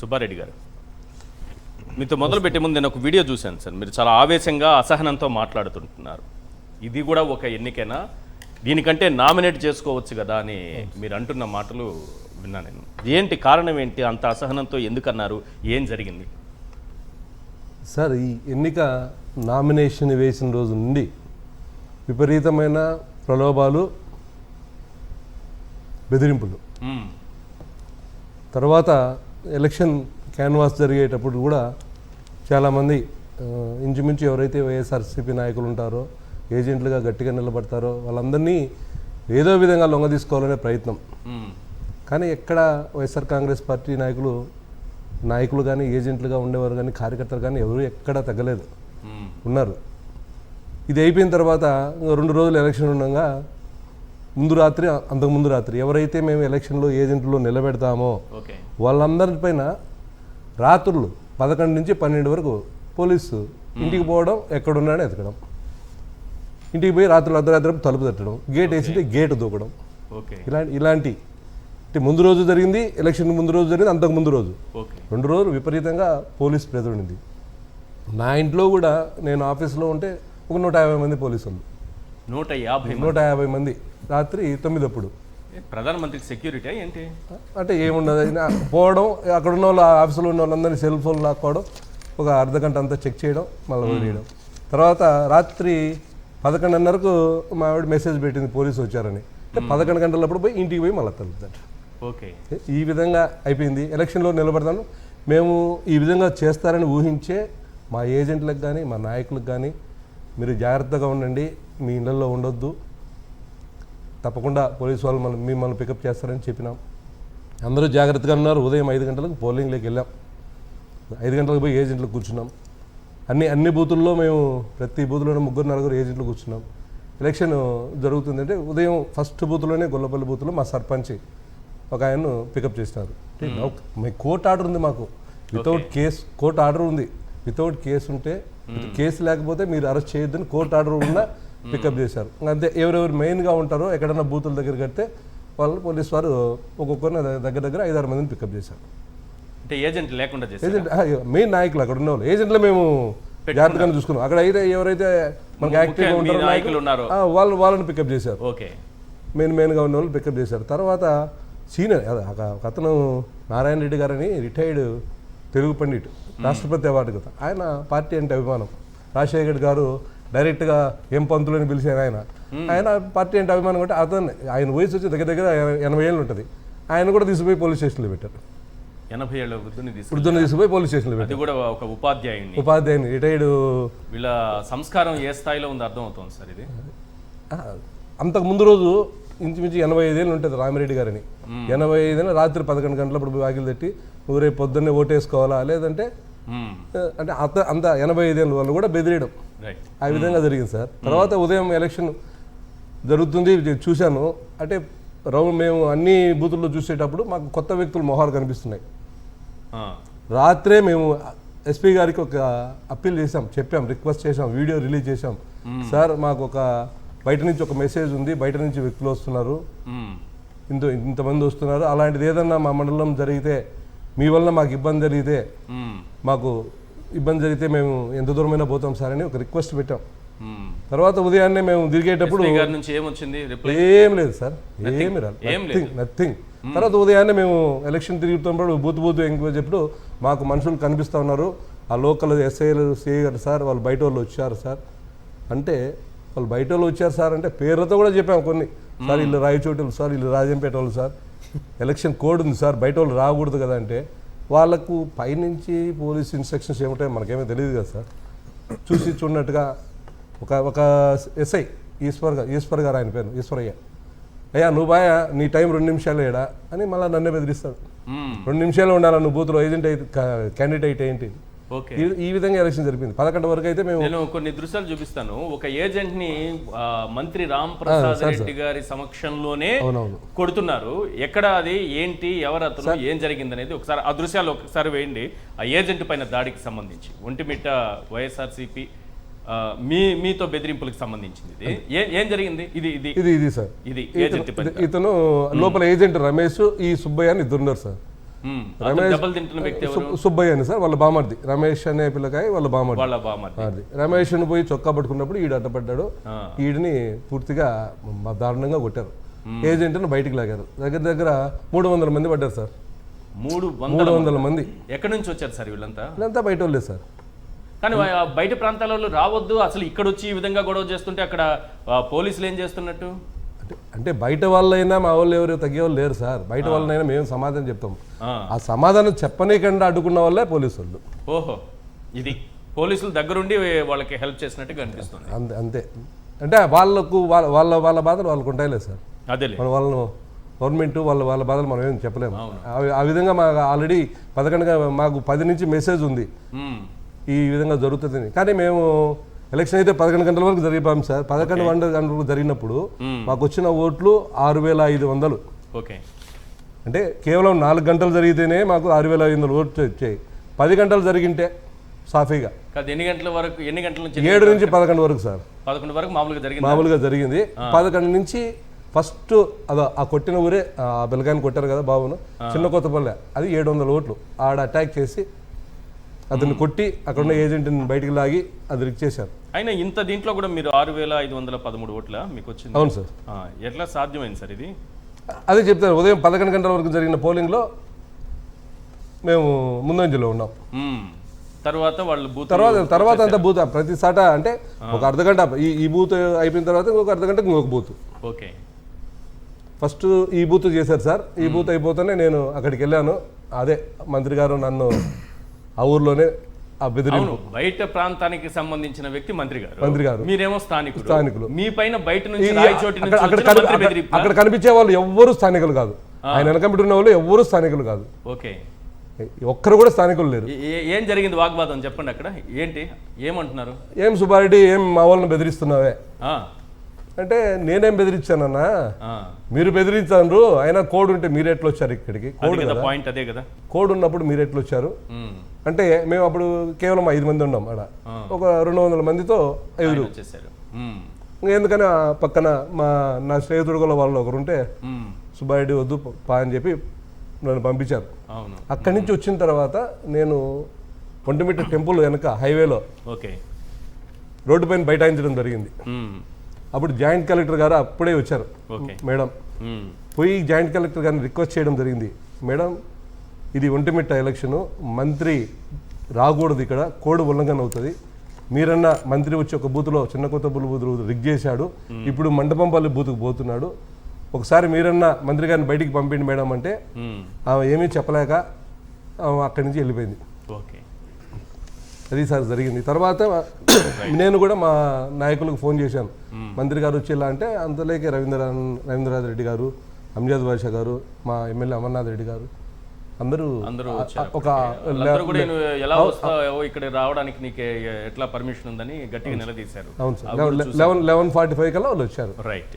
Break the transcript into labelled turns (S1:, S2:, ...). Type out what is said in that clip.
S1: సుబ్బారెడ్డి గారు, మీతో మొదలు పెట్టే ముందు నేను ఒక వీడియో చూశాను సార్. మీరు చాలా ఆవేశంగా అసహనంతో మాట్లాడుతుంటున్నారు. ఇది కూడా ఒక ఎన్నికైనా, దీనికంటే నామినేట్ చేసుకోవచ్చు కదా అని మీరు అంటున్న మాటలు విన్నా నేను. ఏంటి కారణం, ఏంటి అంత అసహనంతో ఎందుకన్నారు, ఏం జరిగింది?
S2: సార్, ఈ ఎన్నిక నామినేషన్ వేసిన రోజు నుండి విపరీతమైన ప్రలోభాలు, బెదిరింపులు, తర్వాత ఎలక్షన్ క్యాన్వాస్ జరిగేటప్పుడు కూడా చాలామంది ఇంచుమించు ఎవరైతే వైఎస్ఆర్సీపీ నాయకులు ఉంటారో, ఏజెంట్లుగా గట్టిగా నిలబడతారో వాళ్ళందరినీ ఏదో విధంగా లొంగ తీసుకోవాలనే ప్రయత్నం. కానీ ఎక్కడ వైఎస్ఆర్ కాంగ్రెస్ పార్టీ నాయకులు కానీ, ఏజెంట్లుగా ఉండేవారు కానీ, కార్యకర్తలు కానీ ఎవరు ఎక్కడా తగ్గలేదు, ఉన్నారు. ఇది అయిపోయిన తర్వాత 2 రోజులు ఎలక్షన్ ఉండగా ముందు రాత్రి, అంతకుముందు రాత్రి ఎవరైతే మేము ఎలక్షన్లో ఏజెంట్లో నిలబెడతామో వాళ్ళందరిపైన రాత్రులు 11 నుంచి 12 వరకు పోలీసు ఇంటికి పోవడం, ఎక్కడున్నాడో ఎతకడం, ఇంటికి పోయి రాత్రులు అర్ధరాత్రి తలుపు తట్టడం, గేట్ వేసింటే గేట్ దూకడం, ఇలాంటి ముందు రోజు జరిగింది, ఎలక్షన్ ముందు రోజు జరిగింది, అంతకు ముందు రోజు 2 రోజులు విపరీతంగా పోలీస్ ప్రెజర్ ఉంది. నా ఇంట్లో కూడా నేను ఆఫీస్లో ఉంటే ఒక 150 మంది పోలీసులు, 150 మంది రాత్రి 9 అప్పుడు.
S1: ప్రధానమంత్రికి సెక్యూరిటీ ఏంటి
S2: అంటే ఏముండదు, పోవడం, అక్కడ ఉన్న వాళ్ళు ఆఫీసులో ఉన్న వాళ్ళందరినీ సెల్ ఫోన్ లాక్కోవడం, ఒక అర్ధగంట అంతా చెక్ చేయడం, మళ్ళీ వదిలేయడం. తర్వాత రాత్రి 11:30కు మా ఆవిడ మెసేజ్ పెట్టింది పోలీసు వచ్చారని. 11 గంటలప్పుడు పోయి ఇంటికి పోయి మళ్ళీ తలుపుతాడు. ఈ విధంగా అయిపోయింది. ఎలక్షన్లో నిలబడతాను మేము ఈ విధంగా చేస్తారని ఊహించే మా ఏజెంట్లకు కానీ, మా నాయకులకు కానీ, మీరు జాగ్రత్తగా ఉండండి, మీ ఇళ్లలో ఉండొద్దు, తప్పకుండా పోలీసు వాళ్ళు మిమ్మల్ని పికప్ చేస్తారని చెప్పినాం. అందరూ జాగ్రత్తగా ఉన్నారు. ఉదయం 5 గంటలకు పోలింగ్లోకి వెళ్ళాం. 5 గంటలకు పోయి ఏజెంట్లు కూర్చున్నాం. అన్ని బూతుల్లో మేము ప్రతి బూత్లోనే 3-4 ఏజెంట్లు కూర్చున్నాం. ఎలక్షన్ జరుగుతుందంటే ఉదయం ఫస్ట్ బూత్లోనే, గొల్లపల్లి బూత్లో మా సర్పంచ్ ఒక ఆయన్ను పికప్ చేసినారు. మీ కోర్టు ఆర్డర్ ఉంది మాకు, వితౌట్ కేసు కోర్టు ఆర్డర్ ఉంది. వితౌట్ కేసు ఉంటే, కేసు లేకపోతే మీరు అరెస్ట్ చేయొద్దని కోర్టు ఆర్డర్ ఉన్న పికప్ చేశారు. అంతే, ఎవరెవరు మెయిన్గా ఉంటారో ఎక్కడన్నా బూతుల దగ్గర కడితే వాళ్ళు పోలీసు వారు ఒక్కొక్కరిని దగ్గర 5-6 మందిని పికప్ చేశారు.
S1: అంటే ఏజెంట్ లేకుండా
S2: ఏజెంట్ మెయిన్ నాయకులు అక్కడ ఉన్న వాళ్ళు, ఏజెంట్లో మేము జాగ్రత్తగా చూసుకున్నాం. అక్కడ అయితే ఎవరైతే మనకి యాక్టివ్గా ఉంటారో నాయకులు వాళ్ళని పికప్ చేశారు. మెయిన్గా ఉన్న వాళ్ళు పికప్ చేశారు. తర్వాత సీనియర్ ఒక అతను నారాయణ రెడ్డి గారని రిటైర్డ్ తెలుగు పండిట్, రాష్ట్రపతి అవార్డు కదా, ఆయన పార్టీ అంటే అభిమానం. రాజశేఖర్ గారు డైరెక్ట్గా ఏం పంతులని పిలిచారు ఆయన పార్టీ అంటే అభిమానం అంటే అతను, ఆయన వయసు వచ్చి దగ్గర 80 ఏళ్ళు ఉంటుంది. ఆయన కూడా తీసుకుపోయి పోలీస్ స్టేషన్లో పెట్టారు.
S1: 80 ఏళ్ళ
S2: వృద్ధుని తీసుకుపోయి పోలీస్ స్టేషన్లో పెట్టారు.
S1: అది కూడా ఒక ఉపాధ్యాయుని
S2: రిటైర్డ్.
S1: వీళ్ళ సంస్కారం ఏ స్థాయిలో ఉంది అర్థం అవుతుంది సార్. ఇది
S2: అంతకు ముందు రోజు ఇంచుమించు 85 ఏళ్ళు ఉంటుంది రామిరెడ్డి గారని. 85 ఏళ్ళు రాత్రి 11 గంటలప్పుడు వాకిలు తట్టి నువ్వు రేపు పొద్దున్నే ఓటేసుకోవాలా, లేదంటే అంటే అంత 85 ఏళ్ళ వాళ్ళు కూడా బెదిరియడం, ఆ విధంగా జరిగింది సార్. తర్వాత ఉదయం ఎలక్షన్ జరుగుతుంది చూశాను. అంటే మేము అన్ని బూతుల్లో చూసేటప్పుడు మాకు కొత్త వ్యక్తుల మొహాలు కనిపిస్తున్నాయి. రాత్రే మేము ఎస్పీ గారికి ఒక అప్పీల్ చేసాం, చెప్పాం, రిక్వెస్ట్ చేసాం, వీడియో రిలీజ్ చేసాం. సార్, మాకు బయట నుంచి ఒక మెసేజ్ ఉంది, బయట నుంచి వ్యక్తులు వస్తున్నారు, ఇంతమంది వస్తున్నారు, అలాంటిది ఏదన్నా మా మండలం జరిగితే, మీ వల్ల మాకు ఇబ్బంది జరిగితే మేము ఎంత దూరమైనా పోతాం సార్ అని ఒక రిక్వెస్ట్ పెట్టాం. తర్వాత ఉదయాన్నే మేము తిరిగేటప్పుడు ఏం లేదు సార్, ఏమి రాదు, నథింగ్. తర్వాత ఉదయాన్నే మేము ఎలక్షన్ తిరుగుతున్నప్పుడు బూత్ ఎంక్వైరీ చెప్పుడు మాకు మనుషులు కనిపిస్తూ ఉన్నారు, ఆ లోకల్ ఎస్ఐలు, సిఐ గారు సార్, వాళ్ళు బయట వాళ్ళు వచ్చారు సార్ అంటే, వాళ్ళు బయట వాళ్ళు వచ్చారు సార్ అంటే పేర్లతో కూడా చెప్పాము కొన్ని. సార్ వీళ్ళు రాయచోటులు సార్, వీళ్ళు రాజంపేట వాళ్ళు సార్, ఎలక్షన్ కోడ్ ఉంది సార్, బయట వాళ్ళు రాకూడదు కదా అంటే, వాళ్ళకు పైనుంచి పోలీస్ ఇన్స్ట్రక్షన్స్ ఏమిటాయో మనకేమీ తెలియదు కదా సార్. చూసి చూడనట్టుగా ఒక ఎస్ఐ ఈశ్వర్ గారు, ఆయన పేరు ఈశ్వరయ్య, అయ్యా నువ్వు బాయా నీ టైం 2 నిమిషాలు ఏడా అని మళ్ళీ నన్నే బెదిరిస్తాడు. 2 నిమిషాలు ఉండాలా నువ్వు బూత్లో, ఏజెంట్ అయితే క్యాండిడేట్ ఏంటి. ఈ విధంగా ఎలక్షన్ జరిపింది. 11 వరకు అయితే
S1: నేను కొన్ని దృశ్యాలు చూపిస్తాను. ఒక ఏజెంట్ ని మంత్రి రామ్ ప్రసాద్ రెడ్డి గారి సమక్షంలోనే కొడుతున్నారు. ఎక్కడ అది, ఏంటి, ఎవరు అతను, ఏం జరిగింది అనేది ఒకసారి ఆ దృశ్యాలు ఒకసారి వేయండి. ఆ ఏజెంట్ పైన దాడికి సంబంధించి ఒంటిమిట్ట వైఎస్ఆర్సీపీ మీతో బెదిరింపులకు సంబంధించింది ఏం జరిగింది?
S2: ఇది సార్, ఇది ఇతను లోపల ఏజెంట్ రమేష్, ఈ సుబ్బయ్య అని 2 ఉన్నారు సార్.
S1: దెబ్బలు తింటున్న వ్యక్తి ఎవరు?
S2: సుబ్బయ్య అని సార్ వాళ్ళ బామర్ది, రమేష్ అనే పిల్లకాయ వాళ్ళ బామర్ది.
S1: వాళ్ళ బామర్ది.
S2: అది రమేష్ని పోయి చొక్కా పట్టుకున్నప్పుడు ఈడు అడ్డపడ్డాడు, ఈడిని పూర్తిగా దారుణంగా కొట్టారు. ఏజెంట్ని బయటికి లాగారు. దగ్గర దగ్గర 300 మంది పడ్డారు సార్. 300 మంది.
S1: ఎక్కడి నుంచి వచ్చారు సార్ వీళ్ళంతా?
S2: వీళ్ళంతా బయట వాళ్ళే సార్.
S1: కానీ బయట ప్రాంతాలలో రావద్దు, అసలు ఇక్కడ వచ్చి ఈ విధంగా గొడవ చేస్తుంటే అక్కడ పోలీసులు ఏం చేస్తున్నట్టు?
S2: అంటే బయట వాళ్ళైనా మా వాళ్ళు ఎవరు తగ్గేవాళ్ళు లేరు సార్. బయట వాళ్ళైనా మేము సమాధానం చెప్తాం. ఆ సమాధానం చెప్పనీకుండా అడ్డుకున్న వాళ్ళే పోలీసు వాళ్ళు.
S1: ఓహో, ఇది పోలీసులు దగ్గరుండి వాళ్ళకి హెల్ప్ చేసినట్టుగా అనిపిస్తుంది.
S2: అంతే. అంటే వాళ్ళకు వాళ్ళ వాళ్ళ బాధలు వాళ్ళకు ఉంటాయిలే సార్.
S1: అదే
S2: వాళ్ళను గవర్నమెంట్ వాళ్ళ బాధలు మనం ఏం చెప్పలేము. ఆ విధంగా మాకు ఆల్రెడీ 11 మాకు 10 నుంచి మెసేజ్ ఉంది ఈ విధంగా జరుగుతుందని. కానీ మేము ఎలక్షన్ అయితే 11 గంటల వరకు జరిగిపోయాం సార్. 11 గంటలకు జరిగినప్పుడు మాకు వచ్చిన ఓట్లు 6500.
S1: ఓకే.
S2: అంటే కేవలం 4 గంటలు జరిగితేనే మాకు 6500 ఓట్లు వచ్చాయి. 10 గంటలు జరిగింటే సాఫీగా.
S1: ఎన్ని గంటల వరకు? ఎన్ని గంటల నుంచి?
S2: 7 నుంచి 11 వరకు సార్.
S1: 11 వరకు
S2: మామూలుగా జరిగింది. 11 నుంచి ఫస్ట్ ఆ కొట్టిన ఊరే ఆ బిల్లకాయని కొట్టారు కదా బాబును, చిన్న కొత్తపల్లె, అది 700 ఓట్లు. ఆడ అటాక్ చేసి అతన్ని కొట్టి అక్కడ ఉన్న ఏజెంట్ని బయటికి లాగి అది రిక్ చేశారు.
S1: అయినా ఇంత దీంట్లో కూడా మీరు 6513 ఓట్ల మీకు వచ్చింది?
S2: అవును సార్.
S1: ఎట్లా సాధ్యమైంది సార్ ఇది?
S2: అదే చెప్తారు. ఉదయం 11 గంటల వరకు జరిగిన పోలింగ్లో మేము ముందంజలో ఉన్నాం.
S1: తర్వాత వాళ్ళు బూత్
S2: తర్వాత అంతా బూత్ ప్రతి సాట అంటే ఒక అర్ధగంట ఈ బూత్ అయిపోయిన తర్వాత ఇంకొక అర్ధగంట ఇంకొక బూత్.
S1: ఓకే.
S2: ఫస్ట్ ఈ బూత్ చేశారు సార్. ఈ బూత్ అయిపోతేనే నేను అక్కడికి వెళ్ళాను. అదే మంత్రి గారు నన్ను ఆ ఊర్లోనే ఆ బెదిరింపు.
S1: బయట ప్రాంతానికి సంబంధించిన వ్యక్తి మంత్రి గారు, మీరేమో స్థానికులు. మీ పైన బయట నుంచి
S2: అక్కడ కనిపించే వాళ్ళు ఎవ్వరూ స్థానికులు కాదు. ఆయన వెనకబెట్టిన వాళ్ళు ఎవ్వరూ స్థానికులు కాదు.
S1: ఓకే.
S2: ఒక్కరు కూడా స్థానికులు లేరు.
S1: ఏం జరిగింది వాగ్వాదం చెప్పండి. అక్కడ ఏంటి, ఏమంటున్నారు?
S2: ఏం సుబ్బారెడ్డి, ఏం మా వాళ్ళని బెదిరిస్తున్నావే అంటే, నేనేం బెదిరించానన్నా, మీరు బెదిరించారు. అయినా కోడ్ ఉంటే మీరు ఎట్లా వచ్చారు ఇక్కడికి?
S1: పాయింట్ అదే కదా.
S2: కోడ్ ఉన్నప్పుడు మీరు ఎట్లా వచ్చారు అంటే, మేము అప్పుడు కేవలం 5 మంది ఉన్నాం. ఆడ ఒక 200 మందితో 5
S1: వచ్చేసారు.
S2: ఎందుకని పక్కన నా స్నేహితుడు కూడా వాళ్ళు ఒకరు ఉంటే, సుబ్బారెడ్డి వద్దు పా అని చెప్పి నన్ను పంపించారు. అక్కడి నుంచి వచ్చిన తర్వాత నేను ఒంటిమిట్ట టెంపుల్ వెనక హైవేలో రోడ్డు పైన బైఠాయించడం జరిగింది. అప్పుడు జాయింట్ కలెక్టర్ గారు అప్పుడే వచ్చారు. మేడం పోయి జాయింట్ కలెక్టర్ గారిని రిక్వెస్ట్ చేయడం జరిగింది. మేడం, ఇది ఒంటిమిట్ట ఎలక్షను, మంత్రి రాకూడదు, ఇక్కడ కోడ్ ఉల్లంఘన అవుతుంది. మీరన్నా మంత్రి వచ్చి ఒక బూత్లో చిన్న కొత్తపల్లి బూత్ రిగ్ చేశాడు, ఇప్పుడు మండపంపల్లి బూత్కు పోతున్నాడు. ఒకసారి మీరన్నా మంత్రి గారిని బయటికి పంపిండి మేడం అంటే ఆమె ఏమీ చెప్పలేక అక్కడి నుంచి వెళ్ళిపోయింది. అది సార్ జరిగింది. తర్వాత నేను కూడా మా నాయకులకు ఫోన్ చేశాను, మంత్రి గారు వచ్చి ఇలా అంటే, అంతలోకి రవీంద్రనాథ్ రెడ్డి గారు, అంజాద్ బాషా గారు, మా ఎమ్మెల్యే అమర్నాథ్ రెడ్డి గారు అందరూ ఒక
S1: ఎలా వస్తావో ఇక్కడ రావడానికి నీకు ఎట్లా పర్మిషన్ ఉందని గట్టిగా నిలదీశారు.
S2: అవును సార్. 11:45 కల్లా వాళ్ళు వచ్చారు.
S1: రైట్.